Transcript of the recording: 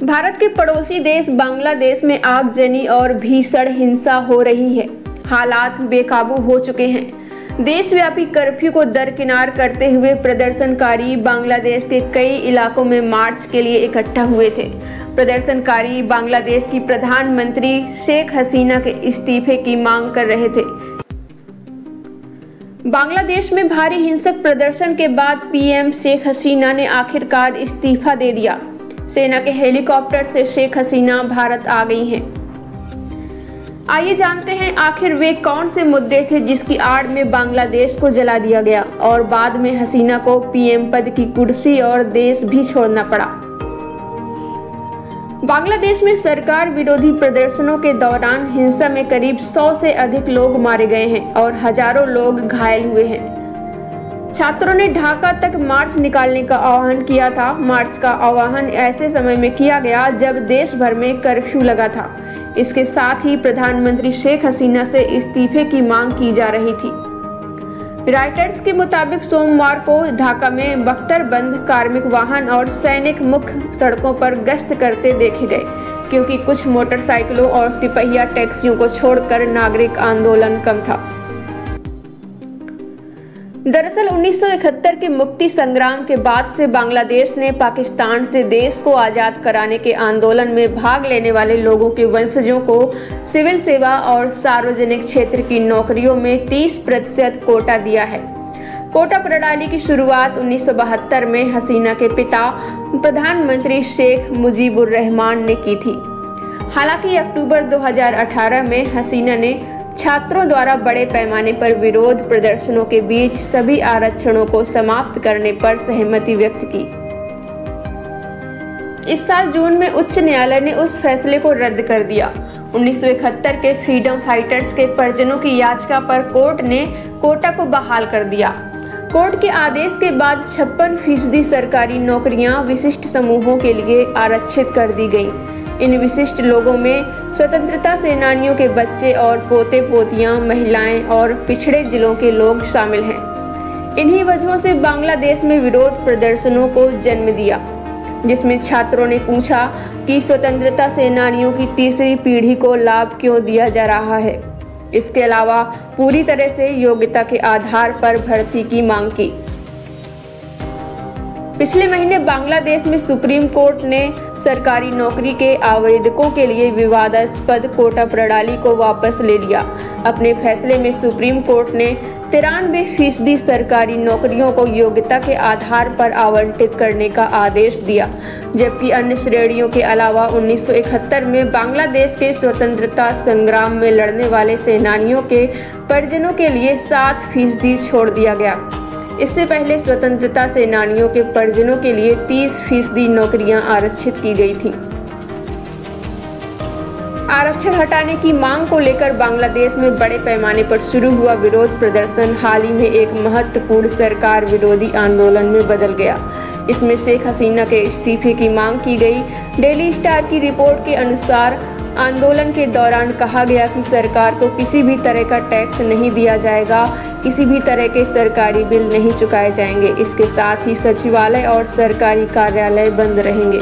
भारत के पड़ोसी देश बांग्लादेश में आगजनी और भीषण हिंसा हो रही है। हालात बेकाबू हो चुके हैं। देशव्यापी कर्फ्यू को दरकिनार करते हुए प्रदर्शनकारी बांग्लादेश के कई इलाकों में मार्च के लिए इकट्ठा हुए थे। प्रदर्शनकारी बांग्लादेश की प्रधानमंत्री शेख हसीना के इस्तीफे की मांग कर रहे थे। बांग्लादेश में भारी हिंसक प्रदर्शन के बाद पीएम शेख हसीना ने आखिरकार इस्तीफा दे दिया। सेना के हेलीकॉप्टर से शेख हसीना भारत आ गई हैं। आइए जानते हैं आखिर वे कौन से मुद्दे थे जिसकी आड़ में बांग्लादेश को जला दिया गया और बाद में हसीना को पीएम पद की कुर्सी और देश भी छोड़ना पड़ा। बांग्लादेश में सरकार विरोधी प्रदर्शनों के दौरान हिंसा में करीब 100 से अधिक लोग मारे गए हैं और हजारों लोग घायल हुए हैं। छात्रों ने ढाका तक मार्च निकालने का आह्वान किया था। मार्च का आह्वान ऐसे समय में किया गया जब देश भर में कर्फ्यू लगा था। इसके साथ ही प्रधानमंत्री शेख हसीना से इस्तीफे की मांग की जा रही थी। रॉयटर्स के मुताबिक सोमवार को ढाका में बख्तरबंद कार्मिक वाहन और सैनिक मुख्य सड़कों पर गश्त करते देखे गए, क्योंकि कुछ मोटरसाइकिलों और तिपहिया टैक्सियों को छोड़कर नागरिक आंदोलन कम था। दरअसल 1971 के मुक्ति संग्राम के बाद से बांग्लादेश ने पाकिस्तान से देश को आज़ाद कराने के आंदोलन में भाग लेने वाले लोगों के वंशजों को सिविल सेवा और सार्वजनिक क्षेत्र की नौकरियों में 30% कोटा दिया है। कोटा प्रणाली की शुरुआत 1972 में हसीना के पिता प्रधानमंत्री शेख मुजीबुर रहमान ने की थी। हालांकि अक्टूबर 2018 में हसीना ने छात्रों द्वारा बड़े पैमाने पर विरोध प्रदर्शनों के बीच सभी आरक्षणों को समाप्त करने पर सहमति व्यक्त की। इस साल जून में उच्च न्यायालय ने उस फैसले को रद्द कर दिया। 1971 के फ्रीडम फाइटर्स के परिजनों की याचिका पर कोर्ट ने कोटा को बहाल कर दिया। कोर्ट के आदेश के बाद 56% सरकारी नौकरियां विशिष्ट समूहों के लिए आरक्षित कर दी गईं। इन विशिष्ट लोगों में स्वतंत्रता सेनानियों के बच्चे और पोते पोतियां, महिलाएं और पिछड़े जिलों के लोग शामिल हैं। इन्हीं वजहों से बांग्लादेश में विरोध प्रदर्शनों को जन्म दिया, जिसमें छात्रों ने पूछा कि स्वतंत्रता सेनानियों की तीसरी पीढ़ी को लाभ क्यों दिया जा रहा है। इसके अलावा पूरी तरह से योग्यता के आधार पर भर्ती की मांग की। पिछले महीने बांग्लादेश में सुप्रीम कोर्ट ने सरकारी नौकरी के आवेदकों के लिए विवादास्पद कोटा प्रणाली को वापस ले लिया। अपने फैसले में सुप्रीम कोर्ट ने 93% सरकारी नौकरियों को योग्यता के आधार पर आवंटित करने का आदेश दिया, जबकि अन्य श्रेणियों के अलावा 1971 में बांग्लादेश के स्वतंत्रता संग्राम में लड़ने वाले सेनानियों के परिजनों के लिए 7% छोड़ दिया गया। इससे पहले स्वतंत्रता सेनानियों के परिजनों के लिए 30% नौकरियां आरक्षित की गई थीं। आरक्षण हटाने की मांग को लेकर बांग्लादेश में बड़े पैमाने पर शुरू हुआ विरोध प्रदर्शन हाल ही में एक महत्वपूर्ण सरकार विरोधी आंदोलन में बदल गया। इसमें शेख हसीना के इस्तीफे की मांग की गई। डेली स्टार की रिपोर्ट के अनुसार आंदोलन के दौरान कहा गया कि सरकार को किसी भी तरह का टैक्स नहीं दिया जाएगा, किसी भी तरह के सरकारी बिल नहीं चुकाए जाएंगे। इसके साथ ही सचिवालय और सरकारी कार्यालय बंद रहेंगे।